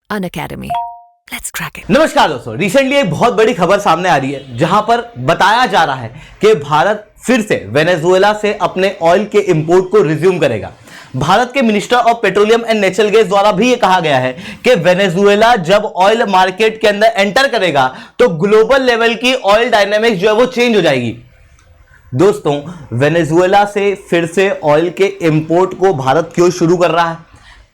Unacademy. Let's crack it. नमस्कार दोस्तों, recently एक बहुत बड़ी खबर सामने आ रही है जहां पर बताया जा रहा है कि भारत फिर से वेनेजुएला से अपने ऑयल के इंपोर्ट को रिज्यूम करेगा। भारत के minister of petroleum and natural gas द्वारा भी यह कहा गया है कि वेनेजुएला जब ऑयल मार्केट के अंदर एंटर करेगा तो ग्लोबल लेवल की ऑयल डायनामिक्स जो है वो चेंज हो जाएगी। दोस्तों, वेनेजुएला से फिर से ऑयल के इंपोर्ट को भारत क्यों शुरू कर रहा है?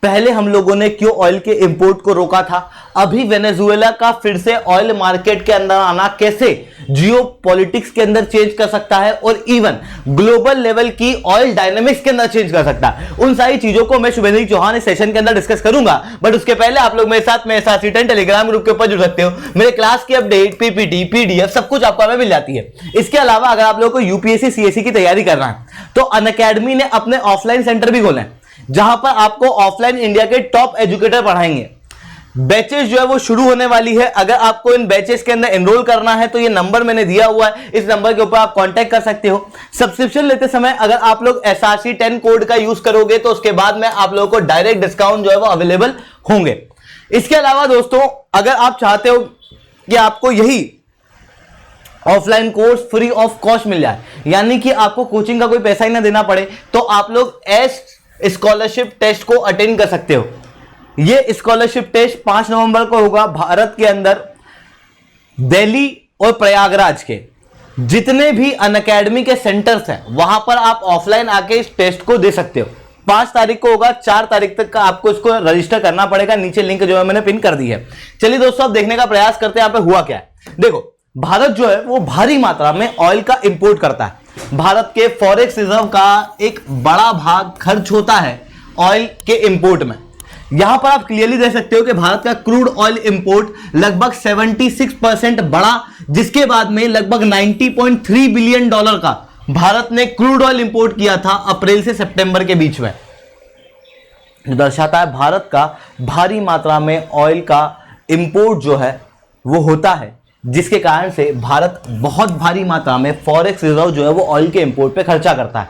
पहले हम लोगों ने क्यों ऑयल के इंपोर्ट को रोका था? अभी वेनेजुएला का फिर से ऑयल मार्केट के अंदर आना कैसे जियोपॉलिटिक्स के अंदर चेंज कर सकता है और इवन ग्लोबल लेवल की ऑयल डायनामिक्स के अंदर चेंज कर सकता है? उन सारी चीजों को मैं शुभेंद्र चौहान इस सेशन के अंदर डिस्कस करूंगा। बट उसके पहले आप लोग मेरे साथ C10 टेलीग्राम ग्रुप के ऊपर जुड़ सकते हो। मेरे क्लास की अपडेट, पीपीटी, पीडीएफ सब कुछ आपको हमें मिल जाती है। इसके अलावा अगर आप लोगों को यूपीएससी सीएससी की तैयारी करना है तो अनअकैडमी ने अपने ऑफलाइन सेंटर भी खोले हैं जहां पर आपको ऑफलाइन इंडिया के टॉप एजुकेटर पढ़ाएंगे। बैचेस जो है वो शुरू होने वाली है। अगर आपको इन बैचेस के अंदर एनरोल करना है तो ये नंबर मैंने दिया हुआ है, इस नंबर के ऊपर आप कांटेक्ट कर सकते हो। सब्सक्रिप्शन लेते समय अगर आप लोग SRC10 कोड का यूज करोगे तो उसके बाद में आप लोगों को डायरेक्ट डिस्काउंट जो है वो अवेलेबल होंगे। इसके अलावा दोस्तों, अगर आप चाहते हो कि आपको यही offline course free of cost मिल जाए, यानी कि आपको कोचिंग का कोई पैसा ही ना देना पड़े, तो आप लोग स्कॉलरशिप टेस्ट को अटेंड कर सकते हो। यह स्कॉलरशिप टेस्ट 5 नवंबर को होगा। भारत के अंदर दिल्ली और प्रयागराज के जितने भी अनअकैडमी के सेंटर्स हैं वहां पर आप ऑफलाइन आके इस टेस्ट को दे सकते हो। 5 तारीख को होगा, 4 तारीख तक का आपको इसको रजिस्टर करना पड़ेगा। नीचे लिंक जो है मैंने पिन कर दी है। चलिए दोस्तों, अब देखने का प्रयास करते हैं यहां पे हुआ क्या है। देखो, भारत जो है वो भारी मात्रा में ऑयल का इंपोर्ट करता है। भारत के फॉरेक्स रिजर्व का एक बड़ा भाग खर्च होता है ऑयल के इंपोर्ट में। यहां पर आप क्लियरली देख सकते हो कि भारत का क्रूड ऑयल इंपोर्ट लगभग 76% बढ़ा, जिसके बाद में लगभग $90.3 बिलियन का भारत ने क्रूड ऑयल इंपोर्ट किया था अप्रैल से सितंबर के बीच में। दर्शाता है भारत का भारी मात्रा में ऑयल का इंपोर्ट जो है वो होता है, जिसके कारण से भारत बहुत भारी मात्रा में फॉरेक्स रिजर्व जो है वो ऑयल के इंपोर्ट पे खर्चा करता है,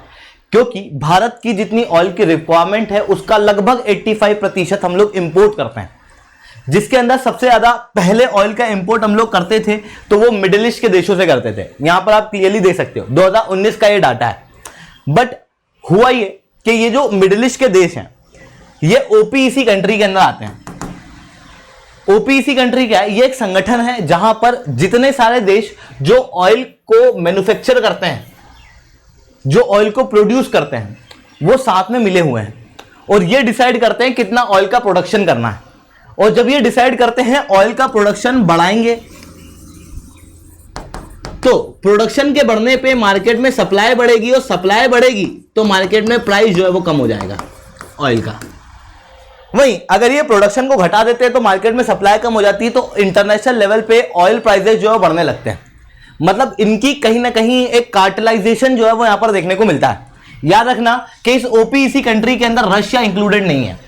क्योंकि भारत की जितनी ऑयल की रिक्वायरमेंट है उसका लगभग 85% हम लोग इंपोर्ट करते हैं। जिसके अंदर सबसे ज्यादा पहले ऑयल का इंपोर्ट हम लोग करते थे तो वो मिडिल ईस्ट के देशों से करते थे। यहां पर आप क्लियरली देख सकते हो 2019 का ये डाटा है। बट हुआ ये कि ये जो मिडिल ईस्ट के देश हैं ये ओपीईसी कंट्री के अंदर आते हैं। ओपीईसी कंट्री क्या है? ये एक संगठन है जहां पर जितने सारे देश जो ऑयल को मैन्युफैक्चर करते हैं, जो ऑयल को प्रोड्यूस करते हैं, वो साथ में मिले हुए हैं और ये डिसाइड करते हैं कितना ऑयल का प्रोडक्शन करना है। और जब ये डिसाइड करते हैं ऑयल का प्रोडक्शन बढ़ाएंगे तो प्रोडक्शन के बढ़ने पे मार्केट में सप्लाई बढ़ेगी और सप्लाई बढ़ेगी तो मार्केट में प्राइस जो है वो कम हो जाएगा ऑयल का। वहीं अगर ये प्रोडक्शन को घटा देते हैं तो मार्केट में सप्लाई कम हो जाती है तो इंटरनेशनल लेवल पे ऑयल प्राइसेस जो है बढ़ने लगते हैं। मतलब इनकी कहीं ना कहीं एक कार्टेलाइजेशन जो है वो यहां पर देखने को मिलता है। याद रखना कि इस ओपीईसी कंट्री के अंदर रशिया इंक्लूडेड नहीं है।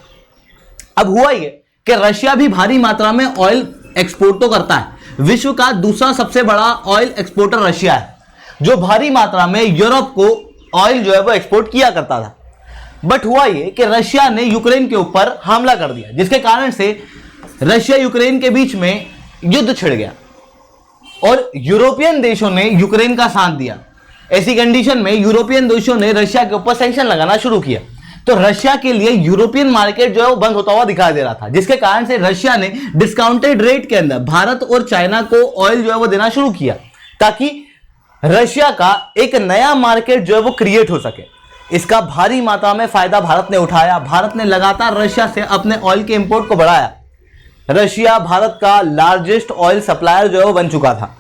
अब हुआ ये कि रशिया भी भारी मात्रा में ऑयल एक्सपोर्ट तो करता है। विश्व का दूसरा सबसे बड़ा ऑयल एक्सपोर्टर रशिया है, जो भारी मात्रा में यूरोप को ऑयल जो है वो एक्सपोर्ट किया करता था। बट हुआ ये कि रशिया ने यूक्रेन के ऊपर हमला कर दिया, जिसके कारण से रशिया यूक्रेन के बीच में युद्ध छिड़ गया और यूरोपियन देशों ने यूक्रेन का साथ दिया। ऐसी कंडीशन में यूरोपियन देशों ने रशिया के ऊपर सैंक्शन लगाना शुरू किया तो रशिया के लिए यूरोपियन मार्केट जो है वो बंद होता हुआ दिखाई दे रहा था, जिसके कारण से रशिया ने डिस्काउंटेड रेट के अंदर भारत और चाइना को ऑयल जो है वो देना शुरू किया ताकि रशिया का एक नया मार्केट जो है वो क्रिएट हो सके। इसका भारी मात्रा में फायदा भारत ने उठाया। भारत ने लगातार रशिया से अपने ऑयल के इंपोर्ट को बढ़ाया। रशिया भारत का लार्जेस्ट ऑयल सप्लायर जो है वो बन चुका था,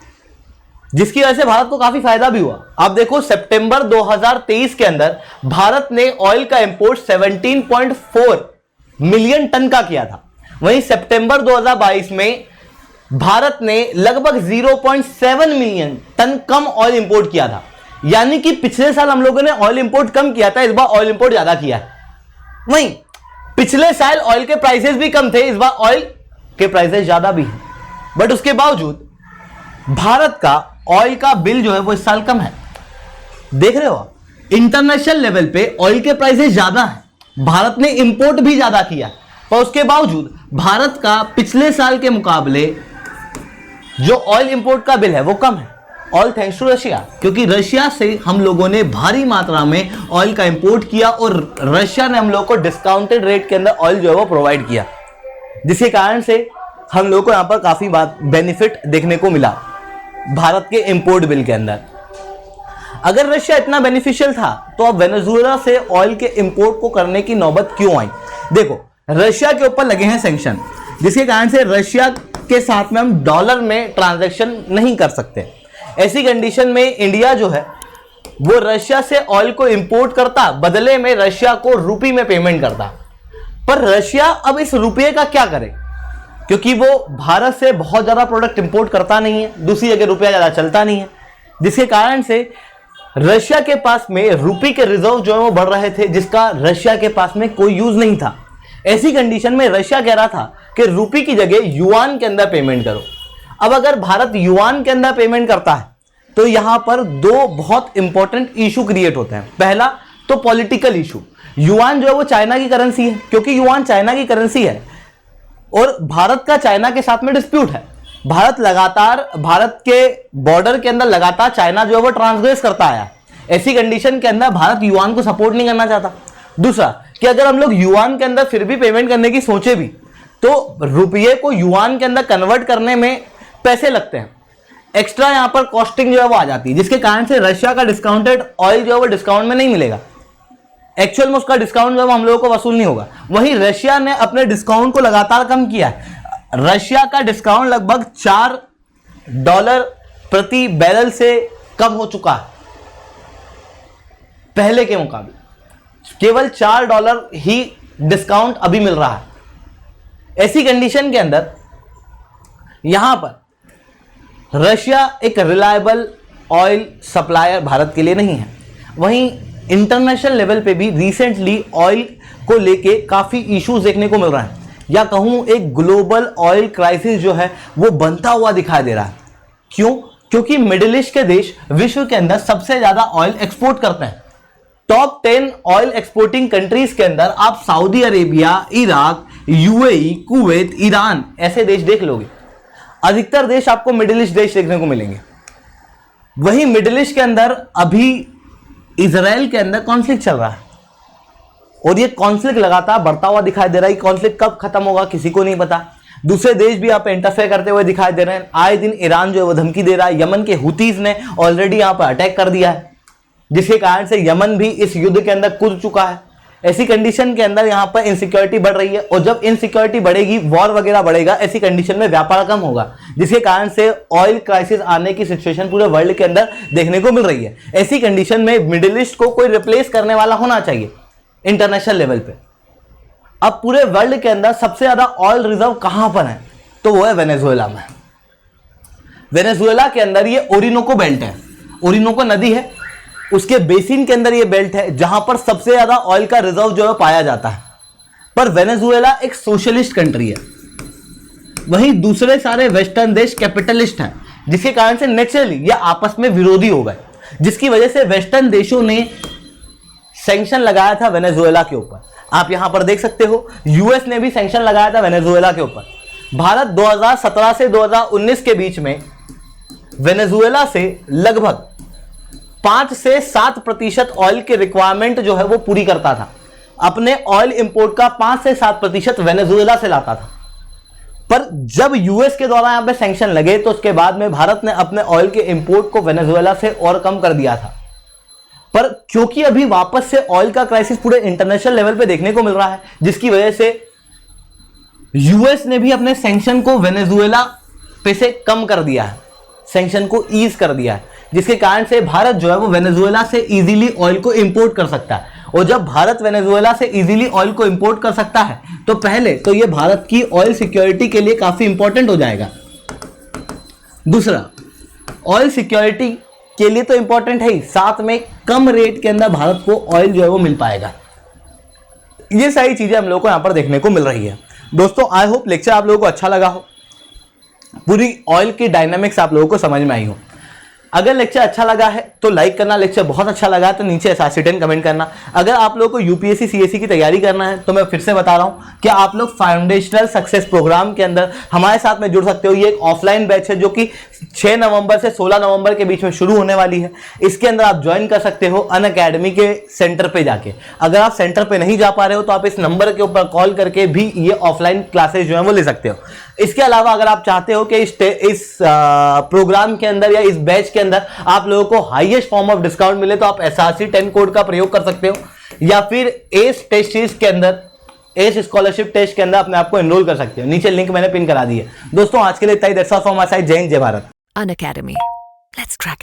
जिसकी वजह से भारत को काफी फायदा भी हुआ। आप देखो, सितंबर 2023 के अंदर भारत ने ऑयल का इंपोर्ट 17.4 मिलियन टन का किया था। वहीं सितंबर 2022 में भारत ने लगभग 0.7 मिलियन टन कम ऑयल इंपोर्ट किया था। यानी कि पिछले साल हम लोगों ने ऑयल इंपोर्ट कम किया था, इस बार ऑयल इंपोर्ट ज्यादा किया है। वहीं पिछले साल ऑयल के प्राइसेस भी कम थे, इस बार ऑयल के प्राइसेस ज्यादा भी हैं। बट उसके बावजूद भारत का ऑयल का बिल जो है वो इस साल कम है। देख रहे हो, इंटरनेशनल लेवल पे ऑयल के प्राइसेस ज्यादा हैं, भारत ने इंपोर्ट भी ज्यादा किया, पर उसके बावजूद भारत का पिछले साल के मुकाबले जो ऑयल इंपोर्ट का बिल है वो कम है, ऑल थैंक्स टू रशिया, क्योंकि रशिया से हम लोगों ने भारी मात्रा में ऑयल का इंपोर्ट किया और रशिया ने हम लोगों को डिस्काउंटेड रेट के अंदर ऑयल जो है वो प्रोवाइड किया, जिसके कारण से हम लोगों को यहां पर काफी बात बेनिफिट देखने को मिला भारत के इंपोर्ट बिल के अंदर। अगर रशिया इतना बेनिफिशियल था तो अब वेनेजुएला से ऑयल के इंपोर्ट को करने की नौबत क्यों आई? देखो, रशिया के ऊपर लगे हैं सैंक्शन, जिसके कारण से रशिया के साथ में हम डॉलर में ट्रांजैक्शन नहीं कर सकते। ऐसी कंडीशन में इंडिया जो है वो रशिया से ऑयल को इंपोर्ट करता, बदले में रशिया को रुपये में पेमेंट करता। पर रशिया अब इस रुपये का क्या करे, क्योंकि वो भारत से बहुत ज्यादा प्रोडक्ट इंपोर्ट करता नहीं है, दूसरी जगह रुपया ज्यादा चलता नहीं है, जिसके कारण से रशिया के पास में रुपये के रिजर्व जो है वो बढ़ रहे थे, जिसका रशिया के पास में कोई यूज नहीं था। ऐसी कंडीशन में रशिया कह रहा था कि रुपये की जगह युआन के अंदर पेमेंट करो। अब अगर भारत युआन के अंदर पेमेंट करता है तो यहां पर दो बहुत इंपॉर्टेंट इशू क्रिएट होते हैं। पहला तो पॉलिटिकल इशू, युआन जो है वो चाइना की करेंसी है, क्योंकि युआन चाइना की करेंसी है और भारत का चाइना के साथ में डिस्प्यूट है। भारत के बॉर्डर के अंदर लगातार चाइना जो है वो ट्रांसग्रेस करता आया। ऐसी कंडीशन के अंदर भारत युआन को सपोर्ट नहीं करना चाहता। दूसरा कि अगर हम लोग युआन के अंदर फिर भी पेमेंट करने की सोचे भी तो रुपये को युआन के अंदर कन्वर्ट करने में पैसे लगते हैं, एक्स्ट्रा यहां पर कॉस्टिंग जो है वो आ जाती है, जिसके कारण से रशिया का डिस्काउंटेड ऑयल जो है वो डिस्काउंट में नहीं मिलेगा। एक्चुअल में उसका डिस्काउंट जो है हम लोगों को वसूल नहीं होगा। वहीं रशिया ने अपने डिस्काउंट को लगातार कम किया है। रशिया का डिस्काउंट लगभग $4 प्रति बैरल से कम हो चुका है पहले के मुकाबले, केवल $4 ही डिस्काउंट अभी मिल रहा है। ऐसी कंडीशन के अंदर यहां पर रशिया एक रिलायबल ऑयल सप्लायर भारत के लिए नहीं है। वहीं इंटरनेशनल लेवल पे भी रिसेंटली ऑयल को लेके काफी इश्यूज देखने को मिल रहा है, या कहूं एक ग्लोबल ऑयल क्राइसिस जो है वो बनता हुआ दिखाई दे रहा है। क्यों? क्योंकि मिडिल ईस्ट के देश विश्व के अंदर सबसे ज्यादा ऑयल एक्सपोर्ट करते हैं। टॉप 10 ऑयल एक्सपोर्टिंग कंट्रीज के अंदर आप Saudi Arabia, Iraq, UAE, Kuwait, Iran ऐसे देश देख लोगे। अधिकतर देश आपको मिडिल ईस्ट देश देखने को मिलेंगे। वहीं मिडिल ईस्ट के अंदर अभी इजराइल के अंदर कॉन्फ्लिक्ट चल रहा है और ये कॉन्फ्लिक्ट लगातार बढ़ता हुआ दिखाई दे रहा है। कॉन्फ्लिक्ट कब खत्म होगा किसी को नहीं पता। दूसरे देश भी यहाँ पे इंटरफेयर करते हुए दिखाई दे रहे हैं। आए दिन ईरान जो है वो धमकी दे रहा है। यमन के हुतीज ने ऑलरेडी यहाँ पर अटैक कर दिया है, जिसके कारण से यमन भी इस युद्ध के अंदर कूद चुका है। ऐसी कंडीशन के अंदर यहाँ पर इनसिक्योरिटी बढ़ रही है और जब इनसिक्योरिटी बढ़ेगी, वॉर वगैरह बढ़ेगा, ऐसी कंडीशन में व्यापार कम होगा, जिसके कारण से ऑयल क्राइसिस आने की सिचुएशन पूरे वर्ल्ड के अंदर देखने को मिल रही है। ऐसी कंडीशन में मिडिल ईस्ट को कोई रिप्लेस करने वाला होना चाहिए इंटरनेशनल लेवल पे। अब पूरे वर्ल्ड के अंदर सबसे ज्यादा ऑयल रिजर्व कहां पर है तो वो है वेनेजुएला में। वेनेजुएला के अंदर ये ओरिनोको बेल्ट है, ओरिनोको नदी है, उसके बेसिन के अंदर ये बेल्ट है जहां पर सबसे ज्यादा ऑयल का रिजर्व जो है पाया जाता है। पर वेनेजुएला एक सोशलिस्ट कंट्री है, वहीं दूसरे सारे वेस्टर्न देश कैपिटलिस्ट हैं, जिसके कारण से नेचुरली ये आपस में विरोधी हो गए, जिसकी वजह से वेस्टर्न देशों ने सैंक्शन लगाया था वेनेजुएला के ऊपर। आप यहां पर देख सकते हो यूएस ने भी सैंक्शन लगाया था वेनेजुएला के ऊपर। भारत 2017 से 2019 के बीच में वेनेजुएला से लगभग 5 से 7% ऑयल के रिक्वायरमेंट जो है वो पूरी करता था। अपने ऑयल इंपोर्ट का 5 से 7% वेनेजुएला से लाता था। पर जब यूएस के द्वारा यहां पे सैंक्शन लगे तो उसके बाद में भारत ने अपने ऑयल के इंपोर्ट को वेनेजुएला से और कम कर दिया था। पर क्योंकि अभी वापस से ऑयल का क्राइसिस पूरे इंटरनेशनल लेवल पे देखने को मिल रहा है, जिसकी वजह से यूएस ने भी अपने सैंक्शन को वेनेजुएला पे से कम कर दिया है, सैंक्शन को ईज कर दिया है, जिसके कारण से भारत जो है वो वेनेजुएला से इजीली ऑयल को इंपोर्ट कर सकता है। और जब भारत वेनेजुएला से इजीली ऑयल को इंपोर्ट कर सकता है तो पहले तो ये भारत की ऑयल सिक्योरिटी के लिए काफी इंपॉर्टेंट हो जाएगा। दूसरा, ऑयल सिक्योरिटी के लिए तो इंपॉर्टेंट है ही, साथ में कम रेट के अंदर भारत को ऑयल जो है वो मिल पाएगा। ये सारी चीजें हम लोगों को यहां पर देखने को मिल रही है। दोस्तों, आई होप लेक्चर आप लोगों को अच्छा लगा हो, पूरी ऑयल की डायनामिक्स आप लोगों को समझ में आई हो। अगर लेक्चर अच्छा लगा है तो लाइक करना, लेक्चर बहुत अच्छा लगा है तो नीचे SRC10 कमेंट करना। अगर आप लोगों को यूपीएससी सीएससी की तैयारी करना है तो मैं फिर से बता रहा हूं कि आप लोग फाउंडेशनल सक्सेस प्रोग्राम के अंदर हमारे साथ में जुड़ सकते हो। ये एक ऑफलाइन बैच है जो कि 6 नवंबर से 16 नवंबर के बीच में शुरू होने वाली है। इसके अंदर आप ज्वाइन कर सकते हो अनअकैडमी के सेंटर पे जाके। अगर आप सेंटर पे नहीं जा पा रहे हो तो आप इस नंबर के ऊपर कॉल करके भी ये ऑफलाइन क्लासेस जो है वो ले सकते हो। इसके अलावा अगर आप चाहते हो कि इस प्रोग्राम के अंदर या इस बैच के अंदर आप लोगों को हाईएस्ट फॉर्म ऑफ डिस्काउंट मिले तो आप SRC10 कोड का प्रयोग कर सकते हो, या फिर एस टेस्ट सीरीज के अंदर, एस स्कॉलरशिप टेस्ट के अंदर अपने आप को एनरोल कर सकते हो। नीचे लिंक मैंने पिन करा दी है। दोस्तों आज के लिए इतना ही। That's all from my side. जय हिंद, जय Bharat. Unacademy. Let's crack it.